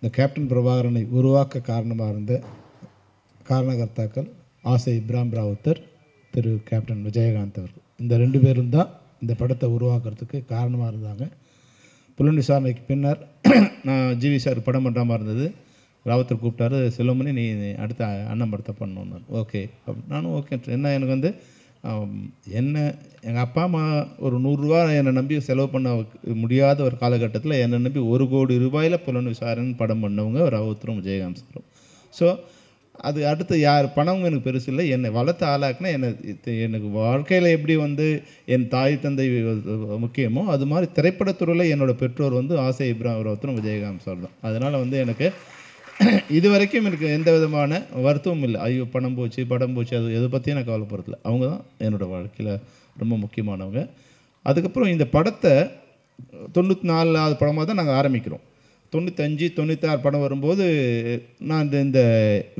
இந்த கேப்டன் பிரபாகரனை உருவாக்க காரணமாக இருந்த காரணகர்த்தாக்கள் ஆசை இப்ராஹிம் ராவுத்தர், திரு கேப்டன் விஜயகாந்த் அவர்கள். இந்த 2 பேரும் தான் இந்த படத்தை உருவாக்குறதுக்கு காரணமாக இருந்தாங்க. புலன் விசாரணைக்கு பின்னர் நான் ஜிவி சார் படம் பண்ணுற மாதிரி இருந்தது. ராவுத்தர் கூப்பிட்டாரு, செல்வமணி நீ அடுத்த அண்ணன் படத்தை பண்ணணுன்னு. ஓகே நானும் ஓகே. என்ன எனக்கு வந்து என்ன எங்கள் அப்பா அம்மா ஒரு 100 ரூபா என்னை நம்பி செலவு பண்ண முடியாத ஒரு காலகட்டத்தில் என்னை நம்பி 1 கோடி ரூபாயில் புலன் விசாரணை படம் பண்ணவங்க ராவுத்தரும் விஜயகாந்த் சாரும். ஸோ அது அடுத்து யார் பணமும் எனக்கு பெருசு இல்லை. என்னை வளர்த்து ஆளாக்குனா எனக்கு வாழ்க்கையில் எப்படி வந்து என் தாய் தந்தை முக்கியமோ அது மாதிரி திரைப்படத்துறையில் என்னோடய பெற்றோர் வந்து ஆசை இப்ராஹிம் ராவுத்தரும் விஜயகாந்த் சார் தான். அதனால் வந்து எனக்கு இது வரைக்கும் எனக்கு எந்த விதமான வருத்தமும் இல்லை. ஐயோ பணம் போச்சு படம் போச்சு அது எதை பற்றியும் நான் கவலைப்படுறதில்ல. அவங்க தான் என்னோடய வாழ்க்கையில் ரொம்ப முக்கியமானவங்க. அதுக்கப்புறம் இந்த படத்தை 94வது படமாக தான் நாங்கள் ஆரம்பிக்கிறோம். 95, 96 படம் வரும்போது நான் இந்த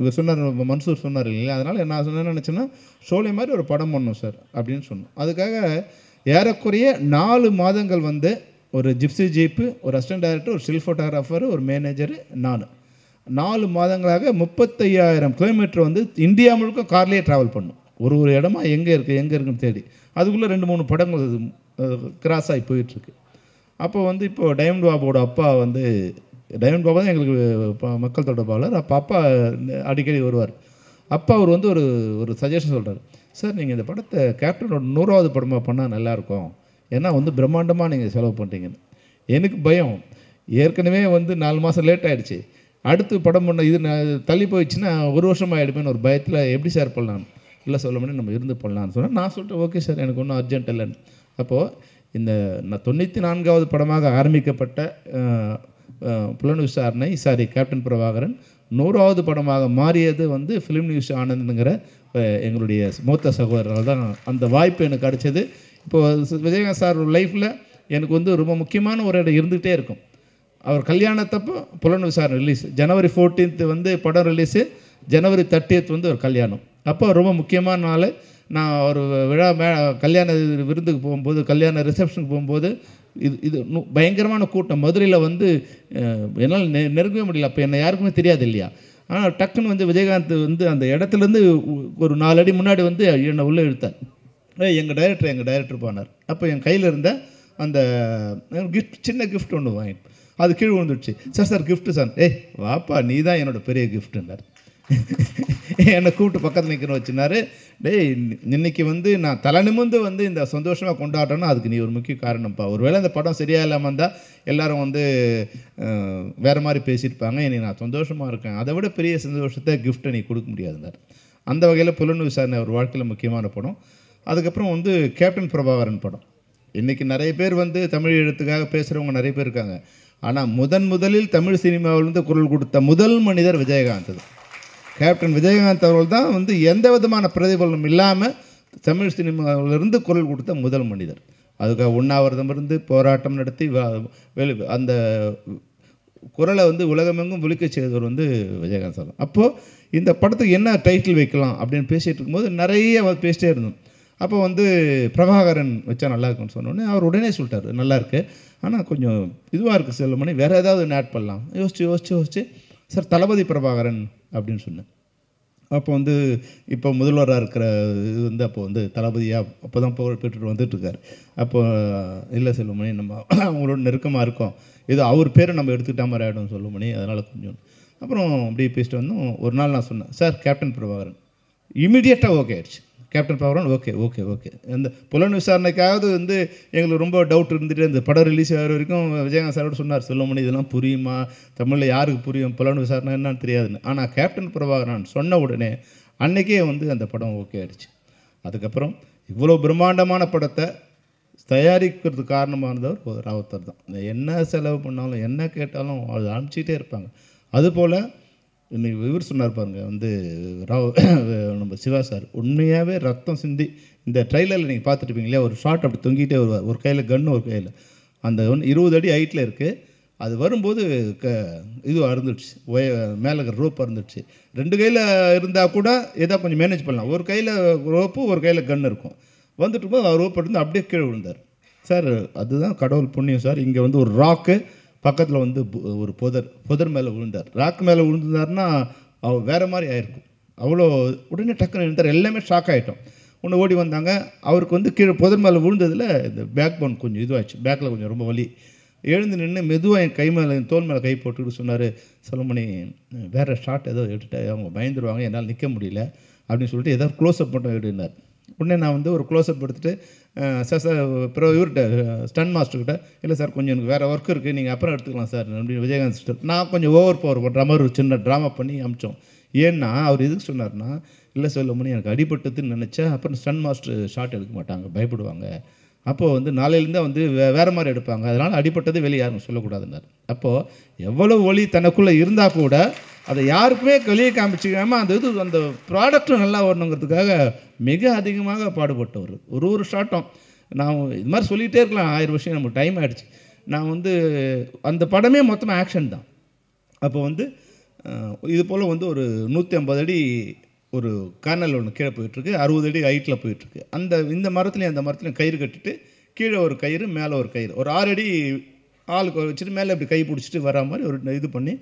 இவர் சொன்னார், மன்சூர் சொன்னார் இல்லைங்களா, அதனால் நான் என்ன நினச்சேன்னா ஷோலே மாதிரி ஒரு படம் பண்ணணும் சார் அப்படின்னு சொன்னோம். அதுக்காக ஏறக்குறைய 4 மாதங்கள் வந்து ஒரு ஜிப்சி ஜீப்பு, ஒரு அசிஸ்டன்ட் டைரக்டர், ஒரு ஸ்டில் ஃபோட்டோகிராஃபர், ஒரு மேனேஜரு, நான் 4 மாதங்களாக 35,000 கிலோமீட்டர் வந்து இந்தியா முழுக்க கார்லேயே ட்ராவல் பண்ணோம். ஒரு இடமா எங்கே இருக்குன்னு தேடி. அதுக்குள்ளே 2-3 படங்கள் கிராஸ் ஆகி போயிட்டுருக்கு. அப்போ வந்து இப்போது டைமண்ட் பாபுவோட அப்பா வந்து, டைமண்ட் பாபா தான் எங்களுக்கு மக்கள் தொடர்பாளர். அப்பா அடிக்கடி வருவார். அப்பா அவர் வந்து ஒரு சஜஷன் சொல்கிறார், சார் நீங்கள் இந்த படத்தை கேப்டனோட 100வது படமாக பண்ணால் நல்லாயிருக்கும், ஏன்னா வந்து பிரம்மாண்டமாக நீங்கள் செலவு பண்ணுறீங்கன்னு. எனக்கு பயம், ஏற்கனவே வந்து 4 மாதம் லேட் ஆகிடுச்சு, அடுத்து படம் பண்ண இது தள்ளி போயிடுச்சுன்னா 1 வருஷம் ஆகிடுமேன்னு ஒரு பயத்தில் எப்படி சார் பண்ணலாம். இல்லை சொல்ல முடியும், நம்ம இருந்து பண்ணலான்னு சொன்னால் நான் சொல்லிட்டு ஓகே சார் எனக்கு ஒன்றும் அர்ஜென்ட் இல்லைன்னு. அப்போது இந்த 94வது படமாக ஆரம்பிக்கப்பட்ட புலன் விசாரணை கேப்டன் பிரபாகரன் 100வது படமாக மாறியது வந்து ஃபிலிம் நியூஸ் ஆனந்துங்கிற எங்களுடைய மூத்த சகோதரர்கள் தான். அந்த வாய்ப்பு எனக்கு கிடைச்சது. இப்போது விஜயகாந்த் சார் லைஃப்பில் எனக்கு வந்து ரொம்ப முக்கியமான ஒரு இடம் இருந்துகிட்டே இருக்கும். அவர் கல்யாணத்தப்போ புலன் விசாரணை ரிலீஸ், ஜனவரி 14th வந்து படம் ரிலீஸு, ஜனவரி 30th வந்து ஒரு கல்யாணம். அப்போ ரொம்ப முக்கியமான நாள். நான் ஒரு விழா கல்யாண விருந்துக்கு போகும்போது, கல்யாண ரிசப்ஷனுக்கு போகும்போது இது பயங்கரமான கூட்டம். மதுரையில் வந்து என்னால் நெருங்கவே முடியல. அப்போ என்னை யாருக்குமே தெரியாது இல்லையா. ஆனால் டக்குன்னு வந்து விஜயகாந்த் வந்து அந்த இடத்துலேருந்து ஒரு 4 அடி முன்னாடி வந்து என்னை உள்ளே இழுத்தார். எங்கள் டைரக்டர் போனார். அப்போ என் கையில் இருந்த அந்த சின்ன கிஃப்ட் ஒன்று வாங்கிட்டு அது கீழே விழுந்துடுச்சு. Sir gift sir. வாப்பா நீ தான் என்னோடய பெரிய கிஃப்ட்டுன்னார். என்னை கூப்பிட்டு பக்கத்தில் நிற்கணும் வச்சுனார். இன்னைக்கு வந்து நான் தலை நிமிர்ந்து வந்து இந்த சந்தோஷமாக கொண்டாடுறேன்னா அதுக்கு நீ ஒரு முக்கிய காரணம்ப்பா. ஒருவேளை இந்த படம் சரியாக இல்லாமல் இருந்தால் எல்லோரும் வந்து வேறு மாதிரி பேசியிருப்பாங்க. இன்னைக்கு நான் சந்தோஷமாக இருக்கேன், அதை விட பெரிய சந்தோஷத்தை கிஃப்ட்டை நீ கொடுக்க முடியாதுன்னார். அந்த வகையில் புலன் விசாரணை ஒரு வாழ்க்கையில் முக்கியமான படம். அதுக்கப்புறம் வந்து கேப்டன் பிரபாகரன் படம். இன்றைக்கி நிறைய பேர் வந்து தமிழ் எழுத்துக்காக பேசுகிறவங்க நிறைய பேர் இருக்காங்க. ஆனால் முதலில் தமிழ் சினிமாவிலிருந்து குரல் கொடுத்த முதல் மனிதர் விஜயகாந்த் தான். கேப்டன் விஜயகாந்த் அவர்கள் தான் வந்து எந்த விதமான பிரதிபலனும் இல்லாமல் தமிழ் சினிமாவிலிருந்து குரல் கொடுத்த முதல் மனிதர். அதுக்காக உண்ணாவிரதம் இருந்து போராட்டம் நடத்தி அந்த குரலை வந்து உலகமெங்கும் விழிக்க செய்தவர் வந்து விஜயகாந்த் சார். அப்போது இந்த படத்துக்கு என்ன டைட்டில் வைக்கலாம் அப்படின்னு பேசிகிட்டு இருக்கும்போது நிறைய பேசிட்டே இருந்தோம். அப்போ வந்து பிரபாகரன் வச்சா நல்லா இருக்குன்னு சொன்னோடனே அவர் உடனே சொல்லிட்டார், நல்லா இருக்கு, ஆனால் கொஞ்சம் இதுவாக இருக்குது செல்வமணி, வேறு ஏதாவது ஆட் பண்ணலாம். யோசிச்சு சார் தளபதி பிரபாகரன் அப்படின்னு சொன்னேன். அப்போ வந்து இப்போ முதல்வராக இருக்கிற இது வந்து அப்போ வந்து தளபதியாக அப்போ தான் புகழ் பெற்றுட்டு வந்துட்டுருக்கார். அப்போ இல்லை செல்வமணி, நம்ம அவங்களோட நெருக்கமாக இருக்கோம், ஏதோ அவர் பேரை நம்ம எடுத்துக்கிட்ட மாதிரி ஆகிடும் செல்வமணி, அதனால் கொஞ்சம் அப்புறம் அப்படியே பேசிட்டு வந்தோம். ஒரு நாள் நான் சொன்னேன், சார் கேப்டன் பிரபாகரன். இமீடியட்டாக ஓகே ஆயிடுச்சு. Captain Prabhakaran okay. அந்த புலன் விசாரணைக்காவது வந்து எங்களுக்கு ரொம்ப டவுட் இருந்துகிட்டே இந்த படம் ரிலீஸ் ஆகிற வரைக்கும் விஜயகாந்த் சாரோட சொன்னார், செல்வமணி இதெல்லாம் புரியுமா, தமிழில் யாருக்கு புரியும், புலன் விசாரணை என்னன்னு தெரியாதுன்னு. ஆனால் கேப்டன் பிரபாகரன் சொன்ன உடனே அன்றைக்கே வந்து அந்த படம் ஓகே ஆயிடுச்சு. அதுக்கப்புறம் இவ்வளோ பிரம்மாண்டமான படத்தை தயாரிக்கிறதுக்கு காரணமானவர் ராவுத்தர் தான். என்ன செலவு பண்ணாலும் என்ன கேட்டாலும் அது அனுப்பிச்சிட்டே இருப்பாங்க. அதுபோல் இன்னைக்கு இவர் சொன்னார் பாருங்க, வந்து நம்ம சிவா சார் உண்மையாகவே ரத்தம் சிந்தி இந்த ட்ரெய்லரில் நீங்கள் பார்த்துருப்பீங்க இல்லையா, ஒரு ஷார்ட் அப்படி தொங்கிட்டே வருவார், ஒரு கையில் கன்று ஒரு கையில், அந்த 20 அடி ஹைட்டில் இருக்குது. அது வரும்போது இது அறுந்துடுச்சு, மேலே இருக்கிற ரோப் அறுந்துடுச்சு. 2 கையில் இருந்தால் கூட ஏதோ கொஞ்சம் மேனேஜ் பண்ணலாம். ஒரு கையில் ரோப்பு ஒரு கையில் கன்று இருக்கும். வந்துட்டு போது ரோப் இருந்து அப்படியே கீழே விழுந்தார். சார் அதுதான் கடவுள் புண்ணியம் சார். இங்கே வந்து ஒரு ராக்கு பக்கத்தில் வந்து ஒரு புதர் மேலே விழுந்தார். ராக் மேலே விழுந்தாருன்னா அவர் வேறு மாதிரி ஆயிருக்கும். அவ்வளோ உடனே டக்குன்னு இருந்தார். எல்லாமே ஷாக் ஆகிட்டோம். ஒன்று ஓடி வந்தாங்க. அவருக்கு வந்து கீழே புதர் மேலே விழுந்ததில் இந்த பேக் போன் கொஞ்சம் இதுவாகிடுச்சு, பேக்கில் கொஞ்சம் ரொம்ப வலி. எழுந்து நின்று மெதுவாக என் கை மேலே என் தோல் மேலே கை போட்டுக்கிட்டு சொன்னார், செல்வமணி வேறு ஷாட் ஏதோ எடுத்துட்டு அவங்க பயந்துருவாங்க, என்னால் நிற்க முடியல அப்படின்னு சொல்லிட்டு ஏதாவது க்ளோஸ்அப் மட்டும் எடுனார். உடனே நான் வந்து ஒரு க்ளோஸ்அப் எடுத்துகிட்டு சார் அப்புறம் இவர்கிட்ட ஸ்டன் மாஸ்டர்கிட்ட, இல்லை சார் கொஞ்சம் எனக்கு வேறு ஒர்க் இருக்குது, நீங்கள் அப்புறம் எடுத்துக்கலாம் சார் அப்படின்னு விஜயகாந்த் சிஸ்டர். நான் கொஞ்சம் ஓவர் பவர் பண்ணுற மாதிரி ஒரு சின்ன ட்ராமா பண்ணி அமிச்சோம். ஏன்னா அவர் எதுக்கு சொன்னார்னா, இல்லை செல்வமணி எனக்கு அடிபட்டதுன்னு நினச்சா அப்புறம் ஸ்டன் மாஸ்டர் ஷாட் எடுக்க மாட்டாங்க, பயப்படுவாங்க. அப்போது வந்து நாளையிலேருந்தே வந்து வேறு மாதிரி எடுப்பாங்க, அதனால் அடிப்பட்டது வெளியே யாரும் சொல்லக்கூடாதுன்னார். அப்போது எவ்வளோ ஒளி தனக்குள்ளே இருந்தால் கூட அதை யாருக்குமே வெளியே காமிச்சிக்காமல் அந்த ப்ராடக்ட்டும் நல்லா வரணுங்கிறதுக்காக மிக அதிகமாக பாடுபட்டவர். ஒரு ஷாட்டும் நான் இது மாதிரி சொல்லிகிட்டே இருக்கலாம், 1000 விஷயம், நமக்கு டைம் ஆகிடுச்சு. நான் வந்து அந்த படமே மொத்தமாக ஆக்ஷன் தான். அப்போ வந்து இது போல் வந்து ஒரு 150 அடி ஒரு கேனல் ஒன்று கீழே போயிட்டுருக்கு, 60 அடி ஹைட்டில் போயிட்டுருக்கு. இந்த மரத்துலையும் அந்த மரத்துலையும் கயிறு கட்டிட்டு கீழே ஒரு கயிறு மேலே ஒரு கயிறு, ஒரு 6 அடி ஆளுக்கு வச்சுட்டு மேலே இப்படி கை பிடிச்சிட்டு வர மாதிரி ஒரு இது பண்ணி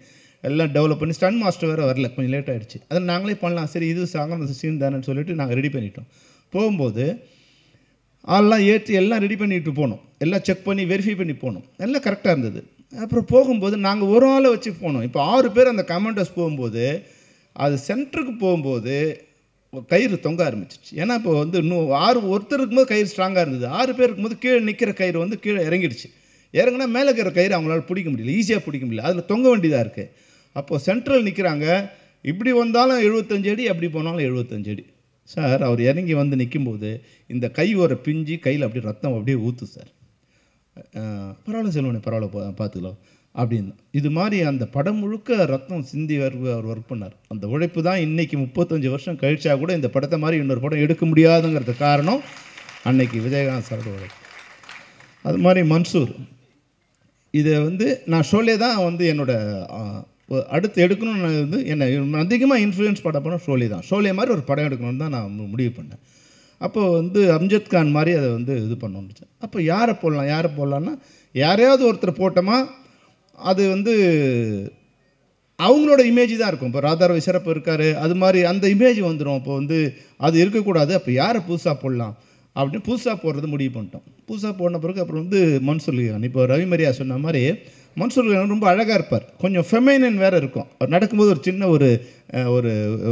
எல்லாம் டெவலப் பண்ணி. ஸ்டன் மாஸ்டர் வேறு வரல, கொஞ்சம் லேட் ஆகிடுச்சு. அதை நாங்களே பண்ணலாம், சரி இது சாங்க சீன் தானேன்னு சொல்லிட்டு நாங்கள் ரெடி பண்ணிட்டோம். போகும்போது ஆள்லாம் ஏற்றி எல்லாம் ரெடி பண்ணிட்டு போனோம், எல்லாம் செக் பண்ணி வெரிஃபை பண்ணி போனோம், எல்லாம் கரெக்டாக இருந்தது. அப்புறம் போகும்போது நாங்கள் ஒரு ஆளை வச்சு போனோம். இப்போ 6 பேர் அந்த கமாண்டர்ஸ் போகும்போது அது சென்டருக்கு போகும்போது கயிறு தொங்க ஆரம்பிச்சிச்சு. ஏன்னா இப்போ வந்து இன்னும் 6 ஒருத்தர் இருக்கும்போது கயிறு ஸ்ட்ராங்காக இருந்தது, 6 பேர் இருக்கும்போது கீழே நிற்கிற கயிறு வந்து கீழே இறங்கிடுச்சு. இறங்கினா மேலே இருக்கிற கயிறு அவங்களால பிடிக்க முடியல, ஈஸியாக பிடிக்க முடியல, அதில் தொங்க வேண்டியதாக இருக்குது. அப்போது சென்ட்ரல் நிற்கிறாங்க, இப்படி வந்தாலும் 75 அடி, அப்படி போனாலும் 75 அடி. சார் அவர் இறங்கி வந்து நிற்கும்போது இந்த கை ஒரு பிஞ்சு கையில் அப்படியே ரத்தம் அப்படியே ஊற்று சார். பரவாயில்ல செல்வனே, பரவாயில்ல பார்த்துக்கலாம் அப்படின்னு. இது மாதிரி அந்த படம் முழுக்க ரத்தம் சிந்தி அவர் ஒர்க் பண்ணார். அந்த உழைப்பு தான் இன்றைக்கி 35 வருஷம் கழிச்சா கூட இந்த படத்தை மாதிரி இன்னொரு படம் எடுக்க முடியாதுங்கிறது காரணம் அன்னைக்கு விஜயகாந்த் சாரோட உழைப்பு. அது மாதிரி மன்சூர், இதை வந்து நான் ஷோலே தான் வந்து என்னோடய அடுத்து எடுக்கணும்னு வந்து என்னை அதிகமாக இன்ஃப்ளூயன்ஸ் படம் ஷோலே தான். ஷோலே மாதிரி ஒரு படம் எடுக்கணும்னு தான் நான் முடிவு பண்ணேன். அப்போது வந்து அம்ஜத் கான் மாதிரி அதை வந்து இது பண்ணணுச்சு. அப்போ யாரை போடலான்னா யாரையாவது ஒருத்தர் போட்டோமா அது வந்து அவங்களோட இமேஜ் தான் இருக்கும். இப்போ ராதாரவி சிறப்பு இருக்கார், அது மாதிரி அந்த இமேஜ் வந்துடும். இப்போ வந்து அது இருக்கக்கூடாது, அப்போ யாரை புதுசாக போடலாம் அப்படின்னு புதுசாக போடுறது முடிவு பண்ணிட்டோம். புதுசாக போன பிறகு அப்புறம் வந்து மன்சூர் அலிகான், இப்போ ரவி மரியா சொன்ன மாதிரி மன்சூர் அலிகான் ரொம்ப அழகாக இருப்பார், கொஞ்சம் ஃபெமைனன் வேறு இருக்கும். அவர் நடக்கும்போது ஒரு சின்ன ஒரு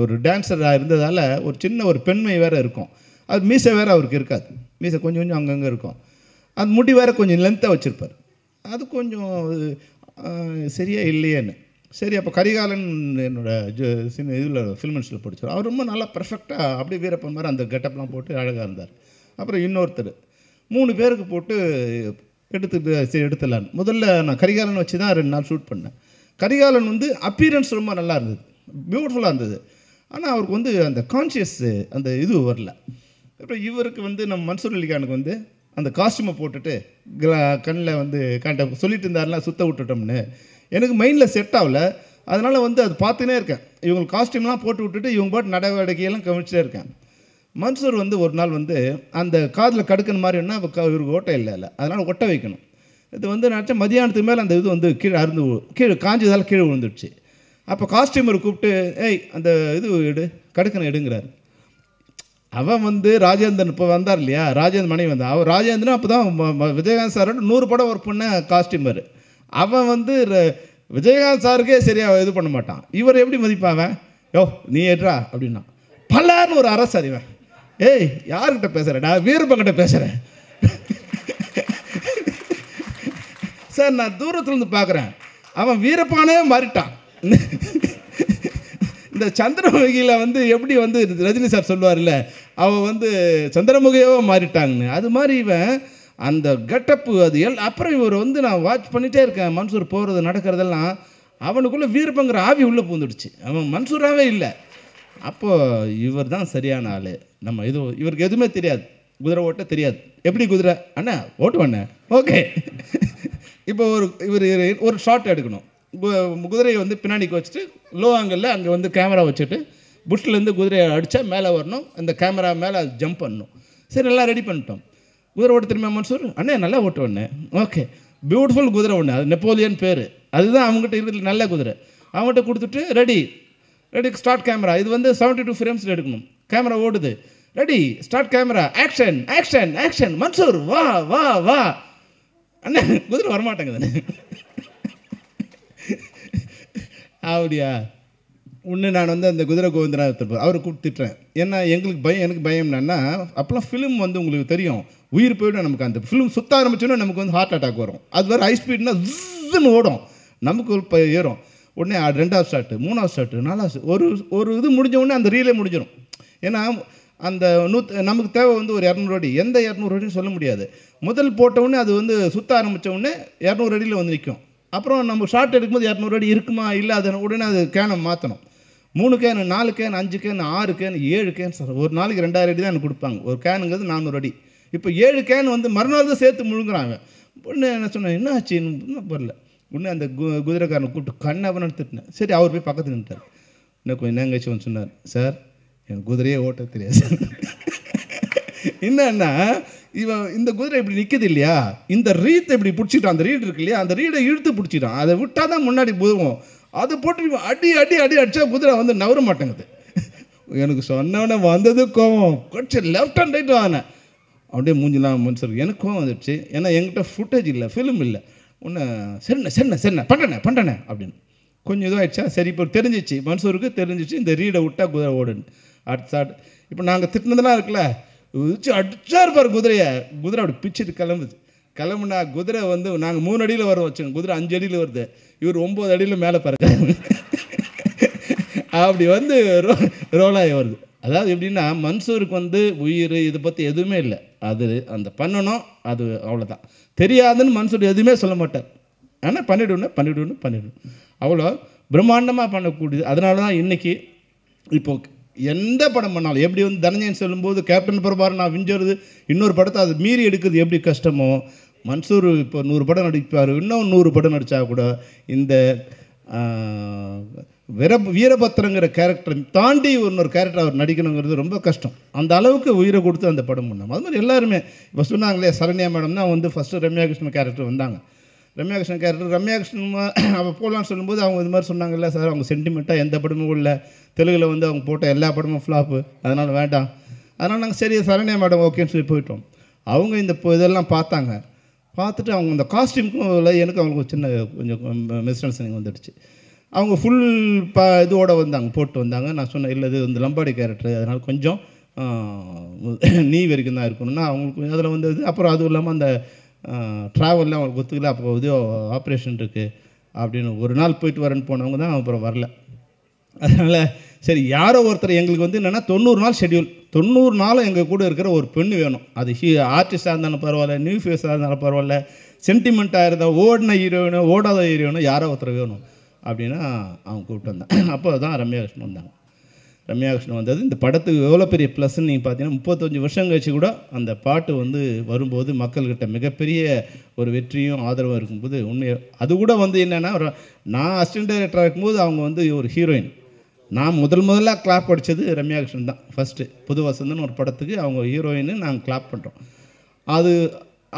ஒரு டான்ஸராக இருந்ததால் ஒரு சின்ன ஒரு பெண்மை வேறு இருக்கும். அது மீசை வேறு அவருக்கு இருக்காது, மீசை கொஞ்சம் கொஞ்சம் அங்கங்கே இருக்கும். அது முடி வேறு கொஞ்சம் லென்த்தாக வச்சுருப்பார். அது கொஞ்சம் சரியாக இல்லையேன்னு சரி. அப்போ கரிகாலன் என்னோடய சின்ன இதில் ஃபில்மென்ஸில் படித்தார். அவர் ரொம்ப நல்லா பர்ஃபெக்டாக அப்படியே வீரப்பன் மாதிரி அந்த கெட்டப்லாம் போட்டு அழகாக இருந்தார். அப்புறம் இன்னொருத்தர் 3 பேருக்கு போட்டு எடுத்துடலான்னு முதல்ல நான் கரிகாலன் வச்சு தான் 2 நாள் ஷூட் பண்ணேன். கரிகாலன் வந்து அப்பீரன்ஸ் ரொம்ப நல்லா இருந்தது, பியூட்டிஃபுல்லாக இருந்தது. ஆனால் அவருக்கு வந்து அந்த கான்ஷியஸ் அந்த இது வரல. அப்புறம் இவருக்கு வந்து நம்ம மன்சூர் அலிகானுக்கு வந்து அந்த காஸ்டியூமை போட்டுட்டு கண்ணில் வந்து சொல்லிட்டு இருந்தாருலாம் சுத்த விட்டுட்டோம்னு எனக்கு மைண்டில் செட் ஆகலை. அதனால் வந்து அது பார்த்துனே இருக்கேன். இவங்க காஸ்டியூம்லாம் போட்டு விட்டுட்டு இவங்க பாட்டு நடவடிக்கையெல்லாம் கவனிச்சிட்டே இருக்கேன். மன்சூர் வந்து ஒரு நாள் வந்து அந்த காதில் கடுக்கணும் மாதிரின்னா இவருக்கு ஓட்டை இல்லை, அதனால் ஒட்ட வைக்கணும். இது வந்து நினச்சா மதியானத்துக்கு மேலே அந்த இது வந்து கீழே காஞ்சதால் கீழே விழுந்துடுச்சு. அப்போ காஸ்டியூமர் கூப்பிட்டு அந்த இது கடுக்கனை எடுங்கிறார். அவன் வந்து ராஜேந்திரன் இப்போ வந்தார் இல்லையா, ராஜேந்திரன் மனைவி வந்தான். அவர் ராஜேந்திரன் அப்போ தான் விஜயகாந்த் சாரோட 100 படம் ஒர்க் பண்ண காஸ்டியூமர். அவன் வந்து விஜயகாந்த் சாருக்கே சரியாக இது பண்ண மாட்டான். இவர் எப்படி மதிப்பாவன், யோ நீ ஏற்றா அப்படின்னா பல்லார்னு ஒரு அரசு அறிவன். யார்கிட்ட பேசுகிறேன், நான் வீரப்பங்கிட்ட பேசுகிறேன் சார். நான் தூரத்துலேருந்து பார்க்குறேன், அவன் வீரப்பானே மாறிட்டான். இந்த சந்திரமுகியில் வந்து எப்படி வந்து ரஜினி சார் சொல்லுவார்ல, அவன் வந்து சந்திரமுகியாவே மாறிட்டாங்கன்னு, அது மாதிரி இவன் அந்த கெட்டப்பு அது அப்புறம் இவர் வந்து நான் வாட்ச் பண்ணிகிட்டே இருக்கேன். மன்சூர் போகிறது நடக்கிறதெல்லாம் அவனுக்குள்ளே வீரப்பங்கிற ஆவி உள்ளே பூந்துடுச்சு, அவன் மன்சூராகவே இல்லை. அப்போது இவர் தான் சரியான ஆள். நம்ம இவருக்கு எதுவுமே தெரியாது, குதிரை ஓட்ட தெரியாது. எப்படி குதிரை அண்ணா ஓட்டுவாண்ணே, ஓகே. இப்போ இவர் ஒரு ஷாட் எடுக்கணும், குதிரையை வந்து பின்னாடிக்கு வச்சுட்டு லோ ஆங்கிளில் அங்கே வந்து கேமரா வச்சுட்டு புஷ்லேருந்து குதிரையை அடித்தா மேலே வரணும், அந்த கேமரா மேலே ஜம்ப் பண்ணணும். சரி எல்லாம் ரெடி பண்ணிட்டோம். குதிரை ஓட்ட தெரியுமா மன்சூர், அண்ணே நல்லா ஓட்டுவண்ணே, ஓகே. பியூட்டிஃபுல் குதிரை ஒன்று, அது நெப்போலியன் பேர், அதுதான் அவங்ககிட்ட இருக்கிற நல்ல குதிரை. அவங்ககிட்ட கொடுத்துட்டு ரெடி ஸ்டார்ட் கேமரா, இது வந்து 72 ஃப்ரேம்ஸில் எடுக்கணும், கேமரா ஓடுது, ready start camera, action action action, Mansoor வா வா வா, அண்ணா குதிரை வரமாட்டேங்குது. அப்படியா ஒன்று நான் வந்து அந்த குதிரை கோவிந்தராஜ் அவரை கூப்பிட்டுட்டேன். ஏன்னா எனக்கு பயம் என்னன்னா, அப்போலாம் ஃபிலிம் வந்து உங்களுக்கு தெரியும் உயிர் போய்டும், நமக்கு அந்த ஃபிலிம் சுற்ற ஆரம்பிச்சோன்னா நமக்கு வந்து ஹார்ட் அட்டாக் வரும். அது வேறு ஹை ஸ்பீட்னா ஜின்னு ஓடும், நமக்கு இப்போ ஏறும். உடனே 2வது ஷாட்டு 3வது ஷாட்டு 4வது ஒரு இது முடிஞ்ச உடனே அந்த ரீலே முடிஞ்சிடும். ஏன்னா அந்த நமக்கு தேவை வந்து ஒரு 200 அடி, எந்த 200 அடின்னு சொல்ல முடியாது. முதல் போட்டவுடனே அது வந்து சுற்ற ஆரம்பித்த உடனே 200 அடியில் வந்து நிற்கும். அப்புறம் நம்ம ஷார்ட் எடுக்கும்போது 200 அடி இருக்குமா இல்லை, அதை உடனே அது கேனை மாற்றணும். 3 can 4 can 5 can 6 can 7 can sir, ஒரு நாளைக்கு 2000 அடி தான் எனக்கு கொடுப்பாங்க. ஒரு கேனுங்கிறது 400 அடி. இப்போ 7 கேன் வந்து மறுநாள் தான் சேர்த்து முழுங்குறாங்க. உடனே என்ன சொன்னேன், என்ன ஆச்சு இன்னும் வரல. உடனே அந்த குதிரைக்காரனை கூப்பிட்டு கண்ணவனு திட்டினேன். சரி, அவர் போய் பக்கத்தில் நின்ட்டார். இன்னும் கொஞ்சம் நேங்கச்சு வந்து சொன்னார், சார் எனக்கு குதிரையே ஓட்ட தெரியாது சார். என்னன்னா இவன் இந்த குதிரை இப்படி நிற்கிது இல்லையா, இந்த ரீத்தை இப்படி பிடிச்சிட்டான், அந்த ரீடு இருக்கு இல்லையா, அந்த ரீடை இழுத்து பிடிச்சிட்டான், அதை விட்டால் தான் முன்னாடி போதும். அதை போட்டு அடி அடி அடி அடிச்சா குதிரை வந்து நவர மாட்டேங்குது. எனக்கு சொன்னவனே வந்தது கோவம், கொஞ்சம் லெஃப்ட் அண்ட் ரைட் வாங்கினேன். அப்படியே மூஞ்சிலாம் மனுஷருக்கு எனக்கு கோவம் வந்துடுச்சு. ஏன்னா என்கிட்ட ஃபுட்டேஜ் இல்லை, ஃபிலிம் இல்லை. ஒன்று சரிண்ணே பண்ணுறேண்ணே அப்படின்னு கொஞ்சம் இதுவாகிடுச்சா. சரி, இப்போ தெரிஞ்சிச்சு, மனுஷருக்கு தெரிஞ்சிச்சு இந்த ரீடை விட்டால் குதிரை ஓடுன்னு. அடுத்த இப்போ நாங்கள் திட்டினதெல்லாம் இருக்குல்ல, வச்சு அடிச்சா இருப்பார் குதிரையை. குதிரை அப்படி பிச்சுட்டு கிளம்புனா குதிரை வந்து நாங்கள் 3 அடியில் வரோம் வச்சுங்க, குதிரை 5 அடியில் வருது, இவர் 9 அடியில் மேலே பாருங்க. அப்படி வந்து ரோலாகி வருது. அதாவது எப்படின்னா மன்சூருக்கு வந்து உயிர் இதை பற்றி எதுவுமே இல்லை, அது அந்த பண்ணணும், அது அவ்வளோதான். தெரியாதுன்னு மன்சூர் எதுவுமே சொல்ல மாட்டார். ஆனால் பண்ணிவிடணும் அவ்வளோ பிரம்மாண்டமாக பண்ணக்கூடியது. அதனால தான் இன்றைக்கி இப்போது எந்த படம் பண்ணாலும் எப்படி வந்து தனஞ்சயன் சொல்லும்போது கேப்டன் பிரபாகரன் நான் விஞ்சறது இன்னொரு படத்தை அது மீறி எடுக்கிறது எப்படி கஷ்டமோ, மன்சூர் இப்போ 100 படம் நடிப்பார், இன்னும் 100 படம் நடித்தா கூட இந்த வீரபத்திரங்கிற கேரக்டரை தாண்டி இன்னொரு கேரக்டர் அவர் நடிக்கணுங்கிறது ரொம்ப கஷ்டம். அந்த அளவுக்கு உயிரை கொடுத்து அந்த படம் பண்ணோம். அது மாதிரி எல்லாருமே இப்போ சொன்னாங்களே, சரண்யா மேடம் தான் வந்து ஃபஸ்ட்டு ரம்யா கிருஷ்ணன் கேரக்டர் வந்தாங்க. ரம்யா கிருஷ்ணன் அவள் போகலான்னு சொல்லும்போது அவங்க இது மாதிரி சொன்னாங்கல்ல சார், அவங்க சென்டிமெண்ட்டாக எந்த படமும் இல்லை, தெலுங்கில் வந்து அவங்க போட்ட எல்லா படமும் ஃப்ளாப்பு, அதனால் வேண்டாம். அதனால் நாங்கள் சரி சரண்யா மேடம் ஓகேன்னு சொல்லி போயிட்டோம். அவங்க இந்த இதெல்லாம் பார்த்துட்டு அவங்க இந்த காஸ்டியூமுக்கும் இல்லை, எனக்கு அவங்களுக்கு சின்ன கொஞ்சம் மிஸ் அண்டர்ஸ்டாண்டிங் வந்துடுச்சு. அவங்க ஃபுல் இதோடு போட்டு வந்தாங்க. நான் சொன்னேன் இல்லை, இது இந்த லம்பாடி கேரக்டர், அதனால் கொஞ்சம் நீ வரைக்கும் தான் இருக்கணும்னா அவங்களுக்கு அதில் வந்தது. அப்புறம் அதுவும் இல்லாமல் அந்த ட்ராவலில் அவங்களுக்கு ஒத்துக்கல. அப்போ இது ஆப்ரேஷன் இருக்குது அப்படின்னு ஒரு நாள் போயிட்டு வரேன்னு போனவங்க தான் அப்புறம் வரல. அதனால் சரி, யாரோ ஒருத்தர் எங்களுக்கு வந்து என்னென்னா 90 நாள் ஷெட்யூல், 90 நாளும் எங்கள் கூட இருக்கிற ஒரு பெண்ணு வேணும். அது ஆர்டிஸ்டாக இருந்தாலும் பரவாயில்ல, நியூ ஃபேஸாக இருந்தாலும் பரவாயில்ல, சென்டிமெண்ட்டாக இருந்தால் ஓடின ஹீரோயினோ ஓடாத ஹீரோயினோ யாரோ ஒருத்தர் வேணும் அப்படின்னா அவங்க கூப்பிட்டு வந்தாங்க. அப்போ தான் ரம்யா கிருஷ்ணன் வந்தாங்க. ரம்யா கிருஷ்ணன் வந்தது இந்த படத்துக்கு எவ்வளோ பெரிய ப்ளஸ்ன்னு நீங்கள் பார்த்தீங்கன்னா 35 வருஷம் கழிச்சு கூட அந்த பாட்டு வந்து வரும்போது மக்கள்கிட்ட மிகப்பெரிய ஒரு வெற்றியும் ஆதரவும் இருக்கும்போது உண்மையை அது கூட வந்து என்னென்னா, நான் அசிஸ்டன்ட் டைரக்டராக இருக்கும்போது அவங்க வந்து ஒரு ஹீரோயின், நான் முதல்ல கிளாப் அடித்தது ரம்யா கிருஷ்ணன் தான். ஃபஸ்ட்டு புது வசந்தன்னு ஒரு படத்துக்கு அவங்க ஹீரோயின்னு நாங்கள் கிளாப் பண்ணுறோம். அது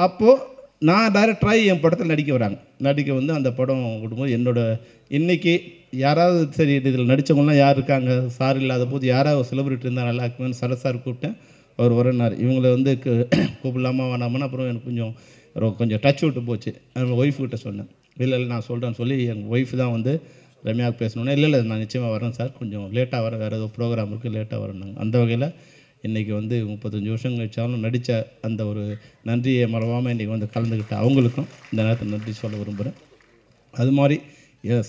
அப்போது நான் டைரக்டராகி என் படத்தில் நடிக்க வந்து அந்த படம் விடும்போது இன்றைக்கி யாராவது சரி இதில் நடித்தவங்களாம் யார் இருக்காங்க சார் இல்லாத போது யாராவது செலிபிரிட்டி இருந்தால் நல்லா இருக்குன்னு சரத் சார் கூப்பிட்டேன். அவர் வரனார். இவங்களை வந்து கூப்பிடலாமா வேணாமன்னு அப்புறம் எனக்கு கொஞ்சம் டச் விட்டு போச்சு. எங்கள் ஒய்ஃப்கிட்ட சொன்னேன், இல்லை நான் சொல்கிறேன்னு சொல்லி எங்கள் ஒய்ஃப் தான் வந்து ரம்யாவுக்கு பேசணுன்னா இல்லை நான் நிச்சயமாக வரேன் சார், கொஞ்சம் லேட்டாக வரேன், வேறு ஏதோ ப்ரோக்ராம் இருக்குது லேட்டாக வரேன்னாங்க. அந்த வகையில் இன்றைக்கி வந்து 35 வருஷம் கழிச்சாலும் நடித்த அந்த ஒரு நன்றியை மறவாமல் இன்றைக்கி வந்து கலந்துக்கிட்ட அவங்களுக்கும் இந்த நேரத்தில் நன்றி சொல்ல விரும்புகிறேன். அது மாதிரி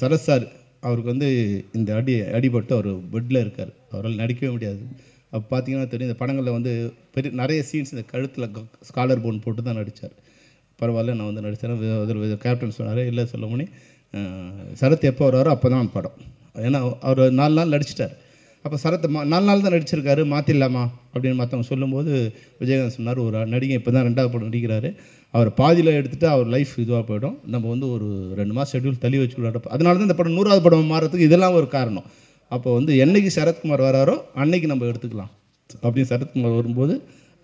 சரத் சார் அவருக்கு வந்து இந்த அடிபட்டு அவர் பெட்டில் இருக்கார், அவரால் நடிக்கவே முடியாது. அப்போ பார்த்தீங்கன்னா தெரியும், இந்த படங்களில் வந்து நிறைய சீன்ஸ் இந்த கழுத்தில் ஸ்காலர் போன் போட்டு தான் நடித்தார். பரவாயில்ல நான் வந்து நடித்தேன். கேப்டன் சொன்னார், இல்லை சொல்லமுனி சரத் எப்போ வர்றாரோ அப்போ தான் படம். ஏன்னா அவர் 4 நாள் நடிச்சிட்டார். அப்போ சரத் 4 நாள் தான் நடிச்சிருக்காரு, மாற்றிடலாமா அப்படின்னு மற்றவங்க சொல்லும்போது விஜயகாந்த் சொன்னார், ஒரு நடிகை இப்போ தான் 2வது படம் நடிக்கிறாரு, அவர் பாதியில் எடுத்துகிட்டு அவர் லைஃப் இதுவாக போய்டும், நம்ம வந்து ஒரு 2 மாதம் ஷெட்யூல் தள்ளி வச்சு விளையாட. அதனால தான் இந்த படம் 100வது படம் மாறத்துக்கு இதெல்லாம் ஒரு காரணம். அப்போ வந்து என்றைக்கு சரத்குமார் வராரோ அன்னைக்கு நம்ம எடுத்துக்கலாம் அப்படின்னு சரத்குமார் வரும்போது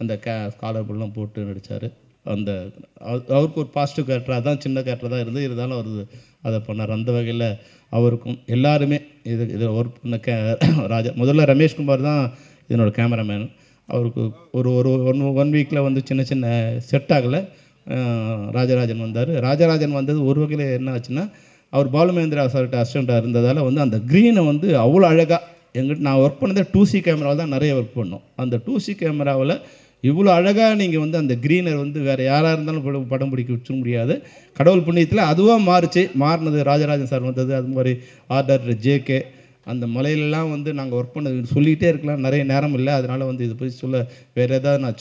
அந்த ஸ்காலர் போலாம் போட்டு நடித்தார். அந்த அவருக்கு ஒரு பாசிட்டிவ் கேரக்டர், அதான் சின்ன கேரக்டர் தான் இருந்தாலும் அவர் அதை பண்ணார். அந்த வகையில் அவருக்கும் எல்லாருமே இதில் ஒர்க் பண்ண முதல்ல ரமேஷ்குமார் தான் இதனோட கேமராமேன். அவருக்கு ஒரு ஒரு ஒன் வீக்கில் வந்து சின்ன சின்ன செட் ஆகலை. ராஜராஜன் வந்தார். ராஜராஜன் வந்தது ஒரு வகையில் என்ன ஆச்சுன்னா, அவர் பாலுமேந்திரா சார்கிட்ட அசிஸ்டண்ட்டாக இருந்ததால் வந்து அந்த க்ரீனை வந்து அவ்வளோ அழகாக நான் ஒர்க் பண்ணதே 2C கேமராவில் தான் நிறைய ஒர்க் பண்ணோம். அந்த 2C கேமராவில் இவ்வளோ அழகாக நீங்கள் வந்து அந்த க்ரீனர் வந்து வேறு யாராக இருந்தாலும் படம் பிடிக்க வச்சுக்க முடியாது. கடவுள் புண்ணியத்தில் அதுவாக மாறினது ராஜராஜன் சார் வந்தது. அது மாதிரி ஆர்டர் JK அந்த மலையிலலாம் வந்து நாங்கள் ஒர்க் பண்ணது சொல்லிகிட்டே இருக்கலாம், நிறைய நேரம் இல்லை. அதனால் வந்து இதை பற்றி சொல்ல வேறு ஏதாவது நான்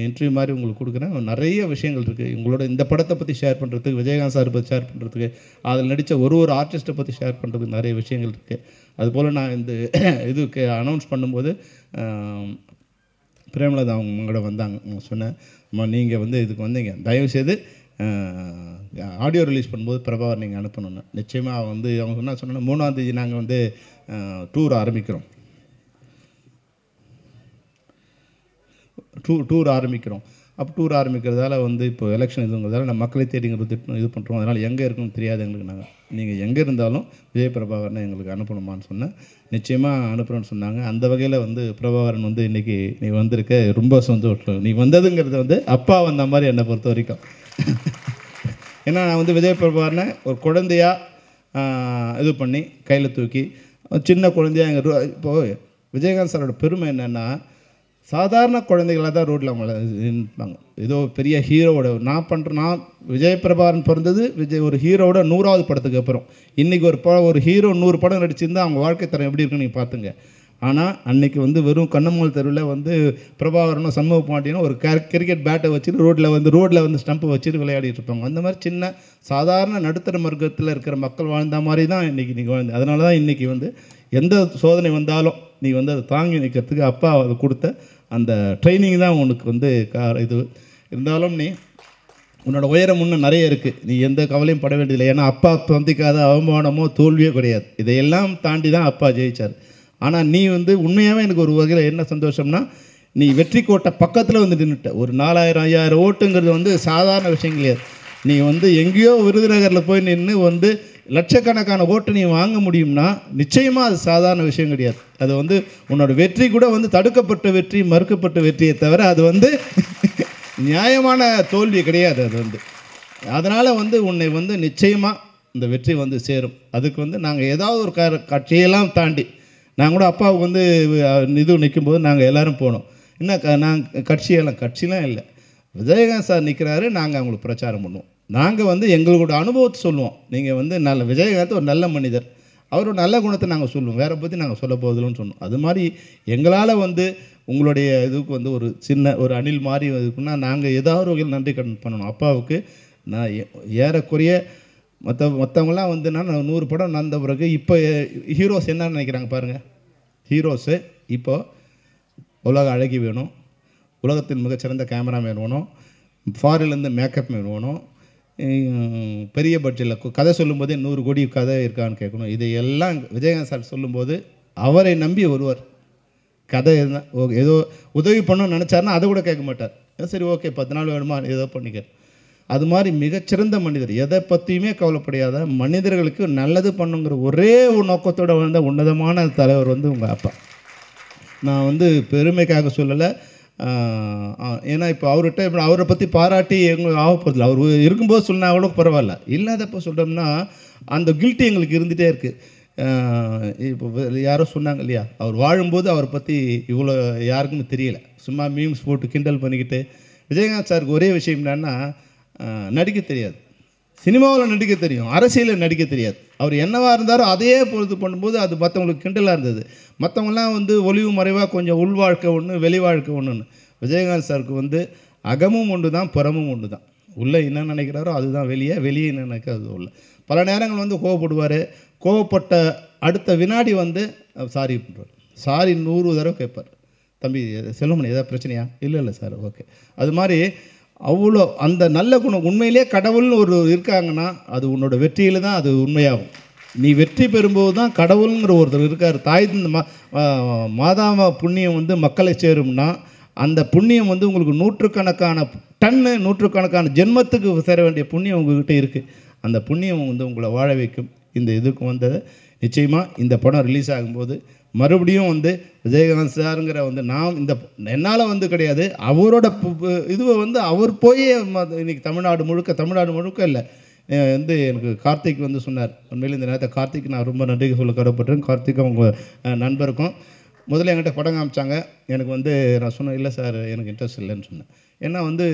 இன்டர்வியூ மாதிரி உங்களுக்கு கொடுக்குறேன். நிறைய விஷயங்கள் இருக்குது உங்களோட இந்த படத்தை பற்றி ஷேர் பண்ணுறதுக்கு, விஜயகாந்த் சார் பற்றி ஷேர் பண்ணுறதுக்கு, அதில் நடித்த ஒரு ஆர்டிஸ்ட்டை பற்றி ஷேர் பண்ணுறதுக்கு நிறைய விஷயங்கள் இருக்குது. அதுபோல் நான் இந்த இதுக்கு அனௌன்ஸ் பண்ணும்போது பிரேமலதா அவங்களோட வந்தாங்க. அவங்க சொன்னேன், நீங்கள் வந்து இதுக்கு வந்தீங்க, தயவுசெய்து ஆடியோ ரிலீஸ் பண்ணும்போது பிரபாகர் நீங்கள் அனுப்பணுன்னு. நிச்சயமாக வந்து அவங்க சொன்னால் 3ஆம் தேதி நாங்கள் வந்து டூர் ஆரம்பிக்கிறோம். அப்போ டூர் ஆரம்பிக்கிறதால வந்து இப்போ எலெக்ஷன் இதுங்கிறதால நம்ம மக்களை தேடிங்கிறது இது பண்ணுறோம். அதனால் எங்கே இருக்குன்னு தெரியாது எங்களுக்கு. நாங்கள் நீங்கள் எங்கே இருந்தாலும் விஜய் பிரபாகரனை எங்களுக்கு அனுப்பணுமான்னு சொன்னேன். நிச்சயமாக அனுப்புகிறோன்னு சொன்னாங்க. அந்த வகையில் வந்து பிரபாகரன் வந்து இன்றைக்கி நீ வந்திருக்க ரொம்ப சந்தோஷம். நீ வந்ததுங்கிறது வந்து அப்பா வந்த மாதிரி என்னை பொறுத்த வரைக்கும். ஏன்னா நான் வந்து விஜய் பிரபாகரனை ஒரு குழந்தையாக இது பண்ணி கையில் தூக்கி சின்ன குழந்தையாக எங்கள் இப்போது விஜயகாந்த் சாரோட பெருமை என்னென்னா, சாதாரண குழந்தைகளாக தான் ரோட்டில் அவங்கள நிற்பாங்க. ஏதோ பெரிய ஹீரோவோட நான் விஜய் பிரபாகரன் பிறந்தது ஒரு ஹீரோவோட 100வது படத்துக்கு அப்புறம். இன்றைக்கி ஒரு ஹீரோ 100 படம் நடிச்சிருந்தால் அவங்க வாழ்க்கை தரம் எப்படி இருக்குன்னு நீங்கள் பார்த்துங்க. ஆனால் அன்றைக்கி வந்து வெறும் கண்ணம்மாள் தெருவில் வந்து பிரபாகரனும் சண்முக பாண்டியனும் ஒரு கிரிக்கெட் பேட்டை வச்சுட்டு ரோட்டில் வந்து ஸ்டம்பை வச்சுட்டு விளையாடிட்டு இருப்பாங்க. அந்த மாதிரி சின்ன சாதாரண நடுத்தர வர்க்கத்தில் இருக்கிற மக்கள் வாழ்ந்த மாதிரி தான் இன்றைக்கி நீங்கள் வாழ்ந்து. அதனால தான் இன்றைக்கி வந்து எந்த சோதனை வந்தாலும் நீ வந்து அதை தாங்கி நிற்கிறதுக்கு அப்பா அதை கொடுத்த அந்த ட்ரைனிங் தான் உனக்கு வந்து இது இருந்தாலும் நீ உன்னோட உயரம் இன்னும் நிறைய இருக்குது. நீ எந்த கவலையும் பட வேண்டியதில்லை. ஏன்னா அப்பா சந்திக்காத அவமானமோ தோல்வியோ கிடையாது. இதையெல்லாம் தாண்டி தான் அப்பா ஜெயித்தார். ஆனால் நீ வந்து உண்மையாகவே எனக்கு ஒரு வகையில் என்ன சந்தோஷம்னா, நீ வெற்றி கோட்டை பக்கத்தில் வந்து நின்றுட்ட. ஒரு 4000-5000 ஓட்டுங்கிறது வந்து சாதாரண விஷயம் கிடையாது. நீ வந்து எங்கேயோ விருதுநகரில் போய் நின்று வந்து லட்சக்கணக்கான ஓட்டு நீ வாங்க முடியும்னா நிச்சயமாக அது சாதாரண விஷயம் கிடையாது. அது வந்து உன்னோட வெற்றி கூட வந்து தடுக்கப்பட்ட வெற்றி, மறுக்கப்பட்ட வெற்றியை தவிர அது வந்து நியாயமான தோல்வி கிடையாது. அது வந்து அதனால் வந்து உன்னை வந்து நிச்சயமாக இந்த வெற்றி வந்து சேரும். அதுக்கு வந்து நாங்கள் ஏதாவது ஒரு கட்சியெல்லாம் தாண்டி நாங்கள் கூட அப்பாவுக்கு வந்து இது நிற்கும்போது நாங்கள் எல்லோரும் போனோம். இன்னும் நாங்கள் கட்சியெலாம் இல்லை, விஜயகாந்த் சார் நிற்கிறாரு, நாங்கள் அவங்களுக்கு பிரச்சாரம் பண்ணுவோம். நாங்கள் வந்து எங்களோட அனுபவத்தை சொல்லுவோம். நீங்கள் வந்து விஜயகாந்த் ஒரு நல்ல மனிதர், அவரோட நல்ல குணத்தை நாங்கள் சொல்லுவோம், வேறு பற்றி நாங்கள் சொல்ல போதில்லைன்னு சொன்னோம். அது மாதிரி எங்களால் வந்து உங்களுடைய இதுக்கு வந்து ஒரு சின்ன ஒரு அணில் மாதிரி இருக்குன்னா நாங்கள் ஏதாவது ஒரு வகையில் நன்றி கடன் பண்ணணும் அப்பாவுக்கு. நான் ஏறக்குறைய மற்றவங்களாம் வந்து நான் 100 படம் நடந்த பிறகு இப்போ ஹீரோஸ் என்ன நினைக்கிறாங்க பாருங்கள். ஹீரோஸு இப்போது உலக அழகி வேணும், உலகத்தின் மிகச்சிறந்த கேமராமேன் வேணும், ஃபாரின்லேருந்து மேக்கப் மேன் வேணும், பெரிய பட்ஜெட்டில் கதை சொல்லும்போதே 100 கோடி கதை இருக்கான்னு கேட்கணும். இதையெல்லாம் விஜயகாந்த் சார் சொல்லும்போது அவரை நம்பி வருவார். கதை ஏதோ உதவி பண்ணணும்னு நினச்சாருன்னா அதை கூட கேட்க மாட்டார். சரி ஓகே 10 நாள் வேணுமா ஏதோ பண்ணிக்க. அது மாதிரி மிகச்சிறந்த மனிதர், எதை பற்றியுமே கவலைப்படையாத மனிதர்களுக்கு நல்லது பண்ணுங்கிற ஒரே ஒரு நோக்கத்தோடு வந்த உன்னதமான தலைவர் வந்து உங்கள் அப்பா. நான் வந்து பெருமைக்காக சொல்லலை. ஏன்னா இப்போ அவரை பற்றி பாராட்டி எங்களுக்கு ஆகப்போதில்லை. அவர் இருக்கும்போது சொன்னால் கூட பரவாயில்ல, இல்லாதப்போ சொல்கிறோம்னா அந்த கில்ட்டி எங்களுக்கு இருந்துகிட்டே இருக்குது. இப்போ யாரோ சொன்னாங்க இல்லையா, அவர் வாழும்போது அவரை பற்றி இவ்வளோ யாருக்குமே தெரியலை, சும்மா மீம்ஸ் போட்டு கிண்டல் பண்ணிக்கிட்டு. விஜயகாந்த் சாருக்கு ஒரே விஷயம் என்னன்னா, நடிக்க தெரியாது, சினிமாவில் நடிக்க தெரியும், அரசியலில் நடிக்க தெரியாது. அவர் என்னவாக இருந்தாரோ அதையே பொறுத்து பண்ணும்போது அது மற்றவங்களுக்கு கிண்டலாக இருந்தது. மற்றவங்களாம் வந்து ஒளிவு மறைவாக கொஞ்சம் உள் வாழ்க்கை ஒன்று, வெளி வாழ்க்கை ஒன்றுன்னு. விஜயகாந்த் சாருக்கு வந்து அகமும் ஒன்று தான், புறமும் ஒன்று தான். உள்ளே என்ன நினைக்கிறாரோ அதுதான் வெளியே, வெளியே என்ன நினைக்கிறது உள்ள. பல நேரங்கள் வந்து கோவப்படுவார். கோவப்பட்ட அடுத்த வினாடி வந்து சாரி பண்ணுவார். சாரி 100 தடவை கேட்பார். தம்பி செல்வமணி ஏதாவது பிரச்சனையா? இல்லை சார் ஓகே. அது மாதிரி அவ்வளோ அந்த நல்ல குணம். உண்மையிலே கடவுள்னு ஒரு இருக்காங்கன்னா அது உன்னோட வெற்றியில் தான் அது உண்மையாகும். நீ வெற்றி பெறும்போது தான் கடவுளுங்கிற ஒருத்தர் இருக்கார். தாய் மாதாம புண்ணியம் வந்து மக்களை சேரும்னா அந்த புண்ணியம் வந்து உங்களுக்கு நூற்றுக்கணக்கான டன்னு நூற்றுக்கணக்கான ஜென்மத்துக்கு சேர வேண்டிய புண்ணியம் உங்கள்கிட்ட இருக்குது. அந்த புண்ணியம் வந்து உங்களை வாழ வைக்கும். இந்த இதுக்கு வந்தது நிச்சயமாக இந்த படம் ரிலீஸ் ஆகும்போது மறுபடியும் வந்து விஜயகாந்த் சாருங்கிற வந்து நான் இந்த என்னால் வந்து கிடையாது, அவரோட இதுவை வந்து அவர் போய் இன்றைக்கி தமிழ்நாடு முழுக்க இல்லை வந்து எனக்கு கார்த்திக் வந்து சொன்னார். உண்மையில் இந்த நேரத்தை கார்த்திக் நான் ரொம்ப நன்றி சொல்ல கடப்பட்டேன். கார்த்திக் அவங்க நண்பருக்கும் முதல்ல என்கிட்ட படம் காமிச்சாங்க. எனக்கு வந்து நான் சொன்னேன், இல்லை சார் எனக்கு இன்ட்ரெஸ்ட் இல்லைன்னு சொன்னேன். ஏன்னா வந்து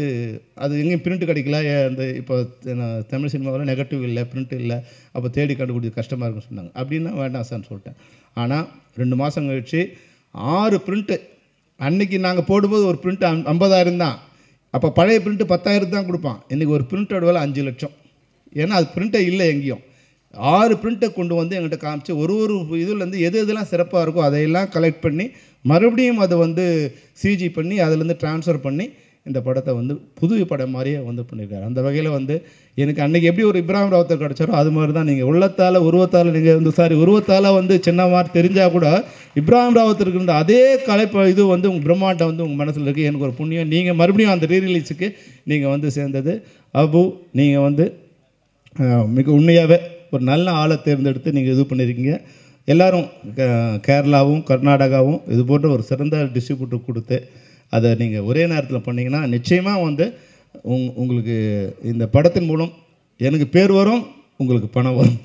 அது எங்கேயும் பிரிண்ட் கிடைக்கல. அந்த இப்போ தமிழ் சினிமாவில் நெகட்டிவ் இல்லை, பிரிண்ட் இல்லை, அப்போ தேடி கண்டுபிடிச்சி கஷ்டமாக இருக்குன்னு சொன்னாங்க. அப்படின்னா வேண்டாம் சார்ன்னு சொல்லிட்டேன். ஆனால் 2 மாதம் கழித்து 6 பிரிண்ட்டு. அன்றைக்கி நாங்கள் போடும்போது ஒரு பிரிண்ட்டு 50,000 தான். அப்போ பழைய பிரிண்ட்டு 10,000 தான் கொடுப்பான். இன்றைக்கி ஒரு பிரிண்டோட விலை 5 லட்சம். ஏன்னா அது பிரிண்ட்டே இல்லை எங்கேயும். 6 பிரிண்ட்டை கொண்டு வந்து எங்கள்கிட்ட காமிச்சு ஒரு இதுலேருந்து எதெல்லாம் சிறப்பாக இருக்கோ அதையெல்லாம் கலெக்ட் பண்ணி மறுபடியும் அதை வந்து சிஜி பண்ணி அதிலேருந்து ட்ரான்ஸ்ஃபர் பண்ணி இந்த படத்தை வந்து புது படம் மாதிரியே வந்து பண்ணியிருக்காரு. அந்த வகையில் வந்து எனக்கு அன்றைக்கி எப்படி ஒரு இப்ராஹிம் ராவுத்தர் கிடச்சாரோ அது மாதிரி தான் நீங்கள் உருவத்தால் நீங்கள் வந்து உருவத்தால் வந்து சின்ன மாதிரி தெரிஞ்சால் கூட இப்ராஹிம் ராவுத்தருக்கு இருந்த அதே இது வந்து உங்கள் பிரம்மாண்டம் வந்து உங்கள் மனசில் இருக்குது. எனக்கு ஒரு புண்ணியம் நீங்கள் மறுபடியும் அந்த ரீரிலீஸுக்கு நீங்கள் வந்து சேர்ந்தது. அபு நீங்கள் வந்து மிக உண்மையாகவே ஒரு நல்ல ஆளை தேர்ந்தெடுத்து நீங்கள் இது பண்ணியிருக்கீங்க. எல்லோரும் கேரளாவும் கர்நாடகாவும் இது போன்ற ஒரு சிறந்த டிஸ்ட்ரிபியூட்டர் கொடுத்து அதை நீங்கள் ஒரே நேரத்தில் பண்ணிங்கன்னா நிச்சயமாக வந்து உங்களுக்கு இந்த படத்தின் மூலம் எனக்கு பேர் வரும், உங்களுக்கு பணம் வரும்.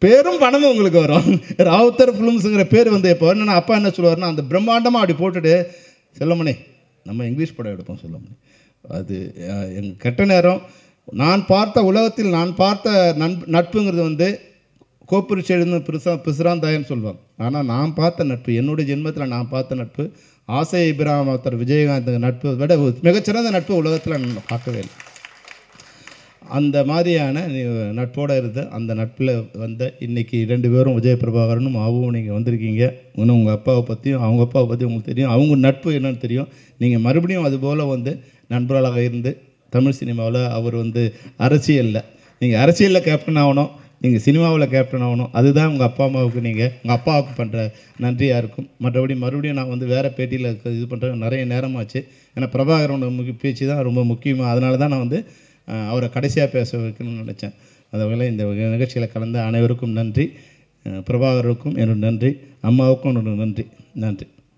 பேரும் பணமும் உங்களுக்கு வரும். ராவுத்தர் ஃபிலிம்ஸுங்கிற பேர் வந்து எப்போ என்னென்னா அப்பா என்ன சொல்லுவார்னா, அந்த பிரம்மாண்டமாக அப்படி போட்டுட்டு செல்லமணி நம்ம இங்கிலீஷ் படம் எடுப்போம் செல்லமணி. அது எங்கள் கெட்ட நேரம். நான் பார்த்த உலகத்தில் நான் பார்த்த நட்புங்கிறது வந்து கோப்புரிச்செழுந்து பிசுராந்தாயன்னு சொல்லுவாங்க. ஆனால் நான் பார்த்த நட்பு, என்னுடைய ஜென்மத்தில் நான் பார்த்த நட்பு ஆசை இப்ராஹிம் ராவுத்தர் விஜயகாந்த் நட்பை விட மிகச்சிறந்த நட்பு உலகத்தில் நான் பார்க்கவே இல்லை. அந்த மாதிரியான நட்போடு இருந்த அந்த நட்பில் வந்த இன்றைக்கி 2 பேரும் விஜய பிரபாகரனும் ஆவும் நீங்கள் வந்திருக்கீங்க. இன்னும் உங்கள் அப்பாவை பற்றியும் அவங்க அப்பாவை பற்றியும் உங்களுக்கு தெரியும், அவங்க நட்பு என்னன்னு தெரியும். நீங்கள் மறுபடியும் அதுபோல் வந்து நண்பர்களாக இருந்து தமிழ் சினிமாவில் அவர் வந்து அரசியலில் நீங்கள் அரசியலில் கேப்டன் ஆகணும், நீங்கள் சினிமாவில் கேப்டன் ஆகணும். அதுதான் உங்கள் அப்பா அம்மாவுக்கு நீங்கள் உங்கள் அப்பாவுக்கு பண்ணுற நன்றியாக இருக்கும். மறுபடியும் நான் வந்து வேறு பேட்டியில் இது பண்ணுறேன், நிறைய நேரமாச்சு. ஏன்னா பிரபாகரனோட பேச்சு தான் ரொம்ப முக்கியமாக. அதனால தான் நான் வந்து அவரை கடைசியாக பேச வைக்கணும்னு நினச்சேன். அதனால் இந்த நிகழ்ச்சியில் கலந்த அனைவருக்கும் நன்றி. பிரபாகருக்கும் என்னோட நன்றி, அம்மாவுக்கும் என்னோட நன்றி.